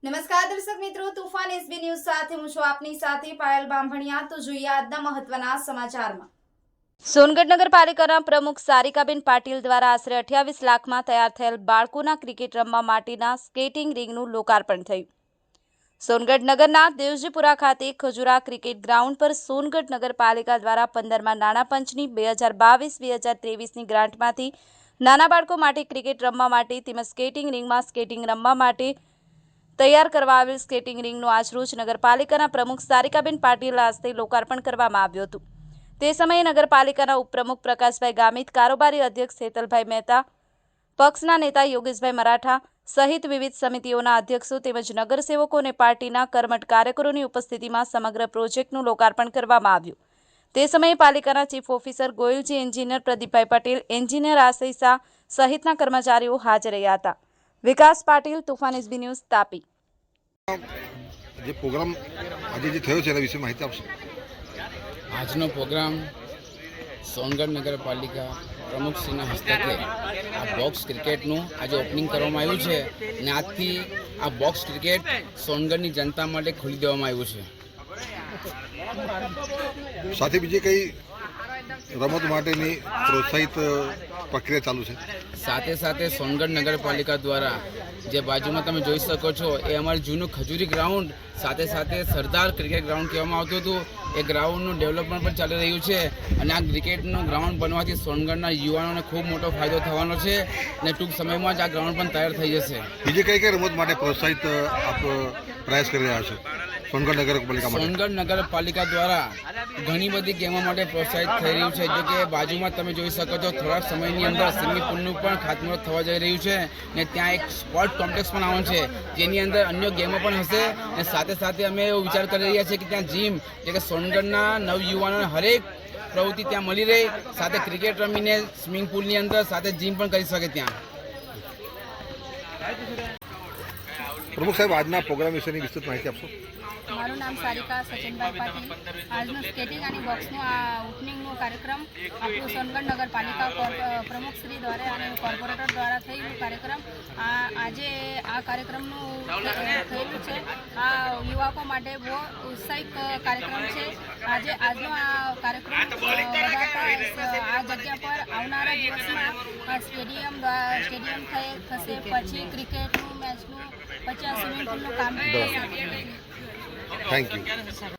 નમસ્કાર દર્શક મિત્રો, તુફાન એસબી ન્યૂઝ સાથે હું છું આપની સાથે પાયલ બામભણિયા। તો જોઈએ આજના મહત્વના સમાચારમાં। સોનગઢ નગરપાલિકાના પ્રમુખ સારિકાબેન પાટીલ દ્વારા આશરે 28 લાખમાં તૈયાર થયેલ બાળકોના ક્રિકેટ રમવા માટેના સ્કેટિંગ રિંગનું લોકાર્પણ થયું। સોનગઢ નગરના દેવજીપુરા ખાતે ખજુરા ક્રિકેટ ગ્રાઉન્ડ પર સોનગઢ નગરપાલિકા દ્વારા 15મા નાણાં પંચની 2022-2023ની ગ્રાન્ટમાંથી નાના બાળકો માટે ક્રિકેટ રમવા માટે તેમજ સ્કેટિંગ રિંગમાં સ્કેટિંગ રમવા માટે તૈયાર કરવા આવેલ સ્કેટિંગ રિંગનું આજરોજ નગરપાલિકાના પ્રમુખ સારિકાબેન પાટીલના હસ્તે લોકાર્પણ કરવામાં આવ્યું હતું। તે સમયે નગરપાલિકાના ઉપપ્રમુખ પ્રકાશભાઈ ગામિત, કારોબારી અધ્યક્ષ હેતલભાઈ મહેતા, પક્ષના નેતા યોગેશભાઈ મરાઠા સહિત વિવિધ સમિતિઓના અધ્યક્ષો તેમજ નગરસેવકો અને પાર્ટીના કર્મઠ કાર્યકરોની ઉપસ્થિતિમાં સમગ્ર પ્રોજેક્ટનું લોકાર્પણ કરવામાં આવ્યું। તે સમયે પાલિકાના ચીફ ઓફિસર ગોયલજી, એન્જિનિયર પ્રદીપભાઈ પટેલ, એન્જિનિયર આશય શાહ સહિતના કર્મચારીઓ હાજર રહ્યા હતા। વિકાસ પાટીલ, તુફાન એસબી ન્યૂઝ, તાપી। જે પ્રોગ્રામ આજે જે થયો છે એના વિશે માહિતી આપશો? આજનો પ્રોગ્રામ સોનગઢ નગરપાલિકા પ્રમુખશ્રીના હસ્તકે આ બોક્સ ક્રિકેટનું આજે ઓપનિંગ કરવામાં આવ્યું છે અને આજથી આ બોક્સ ક્રિકેટ સોનગઢની જનતા માટે ખોલી દેવામાં આવ્યું છે। સાથે બીજી કઈ રમત માટેની પ્રોત્સાહિત પ્રક્રિયા ચાલુ છે? સાથે સાથે સોનગઢ નગરપાલિકા દ્વારા જે બાજુમાં તમે જોઈ શકો છો એ અમારું જૂનું ખજૂરી ગ્રાઉન્ડ, સાથે સાથે સરદાર ક્રિકેટ ગ્રાઉન્ડ કહેવામાં આવતું હતું, એ ગ્રાઉન્ડનું ડેવલપમેન્ટ પણ ચાલી રહ્યું છે અને આ ક્રિકેટનું ગ્રાઉન્ડ બનવાથી સોનગઢના યુવાનોને ખૂબ મોટો ફાયદો થવાનો છે અને ટૂંક સમયમાં જ આ ગ્રાઉન્ડ પણ તૈયાર થઈ જશે। બીજી કઈ રમત માટે પ્રોત્સાહિત આપ પ્રયાસ કરી રહ્યા છો સોનગઢ નગરપાલિકા માટે? સોનગઢ નગરપાલિકા દ્વારા ઘણી બધી ગેમો માટે પ્રોત્સાહિત થઈ રહ્યું છે, જો કે બાજુમાં તમે જોઈ શકો છો થોડા સમયની અંદર સ્વિમિંગ પુલનું પણ ખાતમુહૂર્ત થવા જઈ રહ્યું છે ને ત્યાં એક સ્પોર્ટ કોમ્પ્લેક્સ પણ આવવાનું છે, જેની અંદર અન્ય ગેમો પણ હશે અને સાથે સાથે અમે એવો વિચાર કરી રહ્યા છીએ કે ત્યાં જીમ, એટલે કે સોનગઢના નવયુવાનોને હરેક પ્રવૃત્તિ ત્યાં મળી રહે, સાથે ક્રિકેટ રમીને સ્વિમિંગ પુલની અંદર સાથે જીમ પણ કરી શકે ત્યાં। પ્રમુખ સાહેબ, આજના પ્રોગ્રામ વિશેની વિસ્તૃત માહિતી આપશો? મારું નામ સારિકા સચિનભાઈ પાટીલ। આજનું સ્કેટિંગ અને બોક્સનું આ ઓપનિંગનું કાર્યક્રમ આપણું સોનગઢ નગરપાલિકા પ્રમુખશ્રી દ્વારા અને કોર્પોરેટર દ્વારા થયેલું કાર્યક્રમ આજે આ કાર્યક્રમનું થયેલું છે। આ યુવકો માટે બહુ ઉત્સાહિત કાર્યક્રમ છે। આજનો આ કાર્યક્રમ આ જગ્યા પર આવનારા દિવસમાં સ્ટેડિયમ થશે, પછી ક્રિકેટનું મેચનું, પછી આ સ્વિમિંગ પુલનું કામ થશે। Thank you.